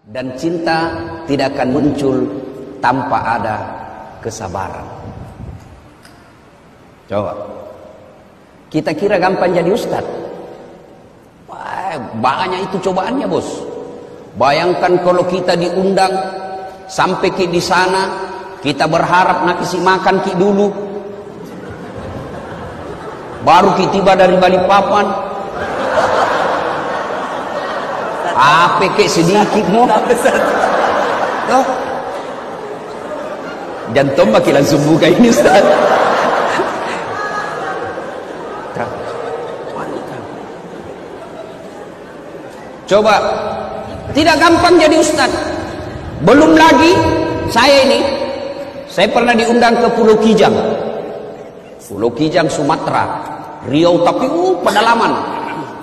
Dan cinta tidak akan muncul tanpa ada kesabaran. Coba kita kira gampang jadi ustaz. Wah, banyak itu cobaannya, bos. Bayangkan kalau kita diundang sampai di sana, kita berharap nak kasih makan dulu, baru kita tiba dari Balikpapan. Apa sedikit mau? Tuh. Jantung makin langsung buka ini, Ustaz. Coba, tidak gampang jadi ustaz. Belum lagi saya pernah diundang ke Pulau Kijang. Pulau Kijang, Sumatera, Riau, tapi pedalaman.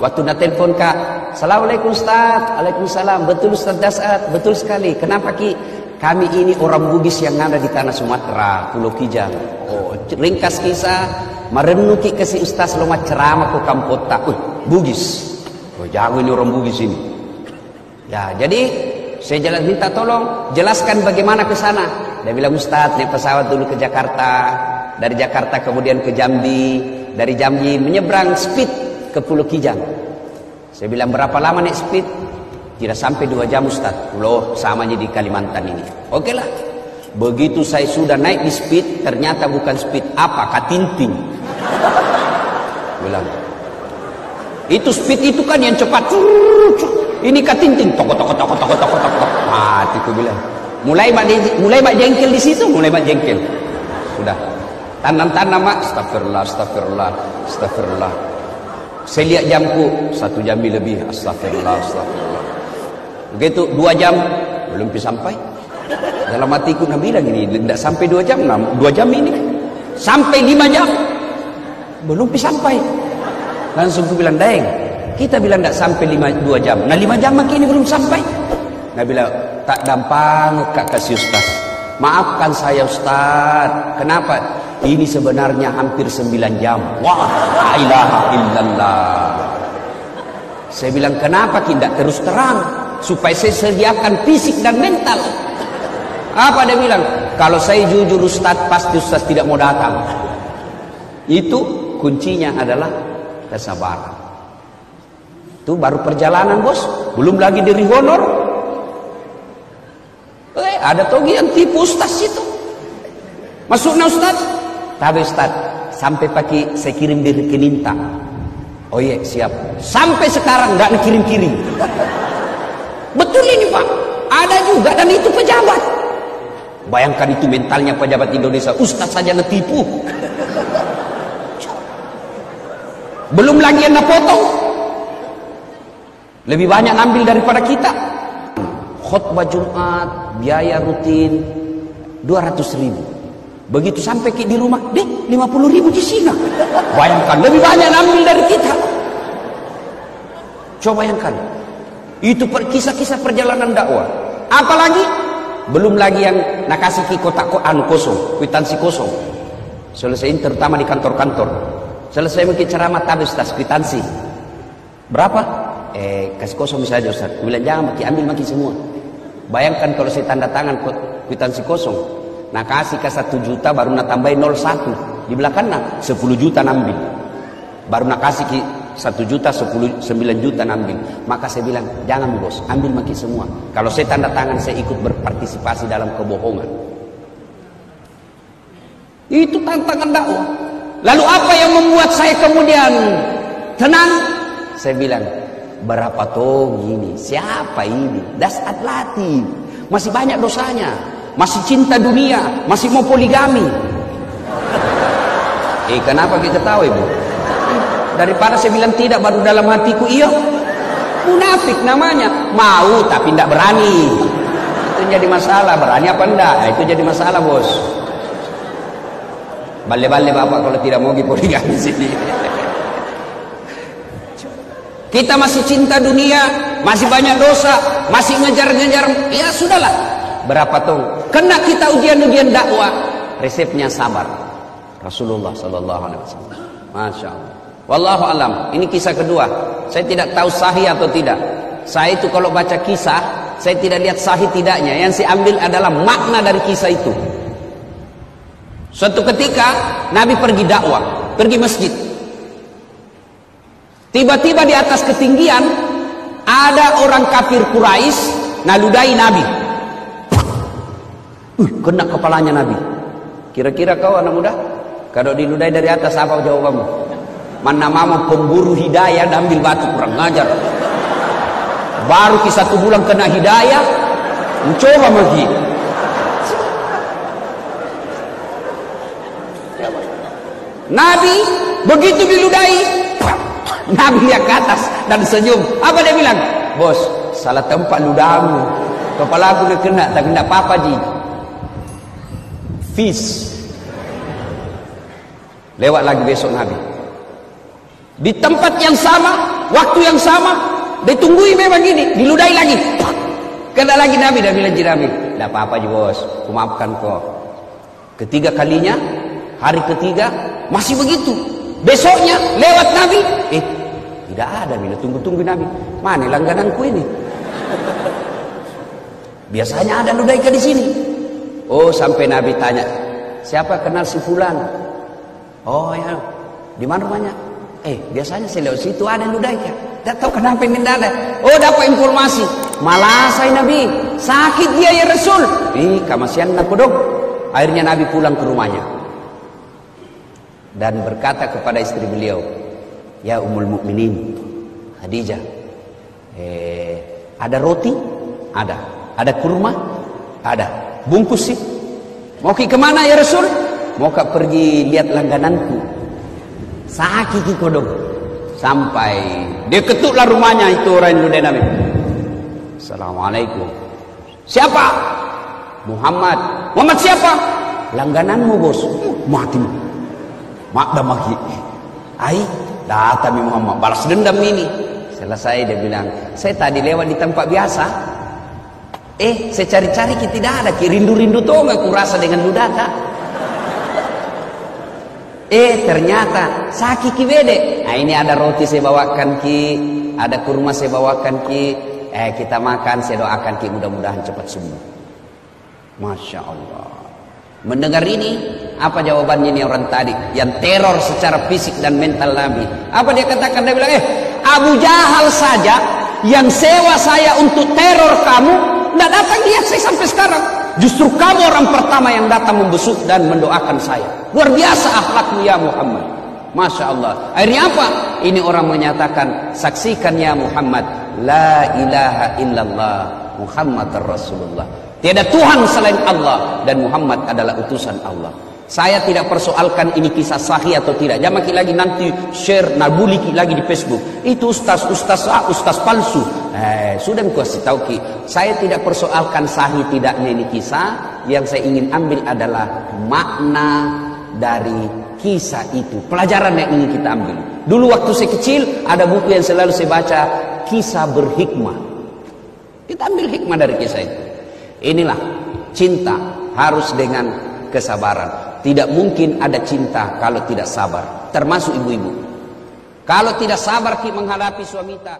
Waktu nak telepon Kak, Assalamualaikum Ustaz. Waalaikumsalam. Betul Ustaz Dasat, betul sekali. Kenapa Ki? Kami ini orang Bugis yang ada di tanah Sumatera, Pulau Kijang. Oh, ringkas kisah, merenung ki kasih Ustaz lomah ceramah ke Kampota. Bugis. Oh, jago ini orang Bugis ini. Ya, jadi saya minta tolong jelaskan bagaimana ke sana. Dia bilang, Ustaz, naik pesawat dulu ke Jakarta, dari Jakarta kemudian ke Jambi, dari Jambi menyeberang speed ke Pulau Kijang. Saya bilang, berapa lama naik speed? Tidak sampai 2 jam Ustaz. Pulau samanya di Kalimantan ini. Oke lah. Begitu saya sudah naik di speed, ternyata bukan speed apa, katinting. Bilang, itu speed itu kan yang cepat. Ini katinting. Tok. Mati ku bilang. Mulai mak jengkel di situ, Sudah. Tanam-tanam mak. Astagfirullah. Saya lihat jamku 1 jam lebih. Astagfirullah. Begitu 2 jam belum sampai. Dalam hatiku nak bilang ini tidak sampai 2 jam, 2 jam ini sampai 5 jam belum sampai. Langsung aku bilang, Daeng, kita bilang tidak sampai 2 jam. Nah 5 jam makin ini belum sampai. Nah bilang, tak gampang Kak kasih Ustaz. Maafkan saya Ustaz. Kenapa? Ini sebenarnya hampir 9 jam. Wah, la ilaha illallah. Saya bilang, kenapa tidak terus terang? Supaya saya sediakan fisik dan mental. Apa dia bilang? Kalau saya jujur Ustaz, pasti Ustaz tidak mau datang. Itu kuncinya adalah kesabaran. Itu baru perjalanan, bos. Belum lagi diri honor. Ada togi yang tipu Ustaz itu. Masuknya Ustaz. Tapi Ustaz, sampai pagi saya kirim diri ke Ninta. Oh iya, siap. Sampai sekarang enggak kirim-kirim. Betul ini Pak. Ada juga, dan itu pejabat. Bayangkan itu mentalnya pejabat Indonesia. Ustaz saja ngetipu. Belum lagi yang potong. Lebih banyak ngambil daripada kita. Khutbah Jumat, biaya rutin 200.000. Begitu sampai di rumah, 50.000 di sini. Bayangkan, lebih banyak ngambil dari kita. Coba bayangkan. Itu kisah-kisah perjalanan dakwah. Apalagi belum lagi yang nak kasih kotak kosong, kwitansi kosong. Selesaiin terutama di kantor-kantor. Selesai mungkin ceramah tadi Ustaz, kwitansi. Berapa? Kasih kosong saja Ustaz. Bilang jangan ambil makin semua. Bayangkan kalau saya tanda tangan kwitansi kosong. Nah kasih ke 1 juta baru nak tambahin 01. Di belakang nak 10 juta nambil. Baru nak kasih 1 juta 9 juta nambil. Maka saya bilang jangan bos, ambil makin semua. Kalau saya tanda tangan saya ikut berpartisipasi dalam kebohongan. Itu tantangan dakwah. Lalu apa yang membuat saya kemudian tenang? Saya bilang, berapa toh gini? Siapa ini? Dasat Latif. Masih banyak dosanya. Masih cinta dunia. Masih mau poligami. Kenapa kita tahu ibu? Daripada saya bilang tidak, baru dalam hatiku iya. Munafik namanya. Mau tapi tidak berani. Itu jadi masalah. Berani apa enggak? Itu jadi masalah bos. Balik-balik bapak kalau tidak mau poligami sini. Kita masih cinta dunia, masih banyak dosa, masih ngejar-ngejar. Ya sudahlah. Berapa tong? Kena kita ujian-ujian dakwah. Resepnya sabar. Rasulullah sallallahu alaihi wasallam. Masya Allah. Wallahu alam. Ini kisah kedua. Saya tidak tahu sahih atau tidak. Saya itu kalau baca kisah Saya tidak lihat sahih tidaknya. Yang saya ambil adalah makna dari kisah itu. Suatu ketika Nabi pergi dakwah, pergi masjid. Tiba-tiba di atas ketinggian ada orang kafir Quraisy naludai Nabi. Kena kepalanya Nabi. Kira-kira kau anak muda, kalau diludai dari atas apa jawabanmu? Mana mama pemburu hidayah dan ambil batu, kurang ngajar. Baru kisah 1 bulan kena hidayah, mencoba lagi. Nabi begitu diludai, Nabi lihat ke atas dan senyum. Apa dia bilang? Bos, salah tempat ludahmu. Kepala aku udah kena, tak kena apa-apa ji. Fish. Lewat lagi besok Nabi. Di tempat yang sama, waktu yang sama, ditunggui memang gini, diludai lagi. Kena lagi Nabi, dan bilang Nabi, tidak apa-apa ji bos, aku maafkan kau. Ketiga kalinya, hari ketiga, masih begitu. Besoknya lewat Nabi, tidak ada, bila tunggu-tunggu Nabi. Mana langgananku ini? Biasanya ada ludai ke di sini. Oh, sampai Nabi tanya, siapa kenal si fulan? Oh ya, di mana rumahnya? Biasanya saya lewat situ ada ludai kan? Tak tahu kenapa ini tidak ada. Oh, dapat informasi. Malah saya Nabi, sakit dia ya Rasul. Kamasian aku dong. Akhirnya Nabi pulang ke rumahnya dan berkata kepada istri beliau, ya Ummul Mukminin Khadijah, ada roti? Ada. Ada kurma? Ada. Bungkus sih. Mau ke kemana ya Rasul? Mau pergi lihat langgananku. Sakit kodong. Sampai dia ketuklah rumahnya itu orang yang ludai Nabi. Assalamualaikum. Siapa? Muhammad. Muhammad siapa? Langgananmu bos. Mati. Mak dah maki. Datang Muhammad. Balas dendam ini. Selesai dia bilang, saya tadi lewat di tempat biasa. Saya cari-cari kita tidak ada. Rindu-rindu tuh nggak kurasa dengan ludata. Ternyata sakit ki bede. Ini ada roti saya bawakan ki, ada kurma saya bawakan ki. Kita makan, saya doakan ki mudah-mudahan cepat sembuh. Masya Allah. Mendengar ini, apa jawabannya ini orang tadi yang teror secara fisik dan mental Nabi? Apa dia katakan? Dia bilang, Abu Jahal saja yang sewa saya untuk teror kamu, tidak datang lihat saya sampai sekarang. Justru kamu orang pertama yang datang membesuk dan mendoakan saya. Luar biasa akhlakmu ya Muhammad. Masya Allah. Akhirnya apa? Ini orang menyatakan, saksikan ya Muhammad, la ilaha illallah Muhammad Rasulullah. Tiada Tuhan selain Allah dan Muhammad adalah utusan Allah. Saya tidak persoalkan ini kisah sahih atau tidak. Jangan lagi nanti share nabuli lagi di Facebook. Itu ustaz palsu. Sudah aku kasih tahu ki. Saya tidak persoalkan sahih tidaknya ini kisah. Yang saya ingin ambil adalah makna dari kisah itu. Pelajaran yang ingin kita ambil. Dulu waktu saya kecil ada buku yang selalu saya baca, Kisah Berhikmah. Kita ambil hikmah dari kisah itu. Inilah cinta harus dengan kesabaran. Tidak mungkin ada cinta kalau tidak sabar. Termasuk ibu-ibu. Kalau tidak sabar menghadapi suami tak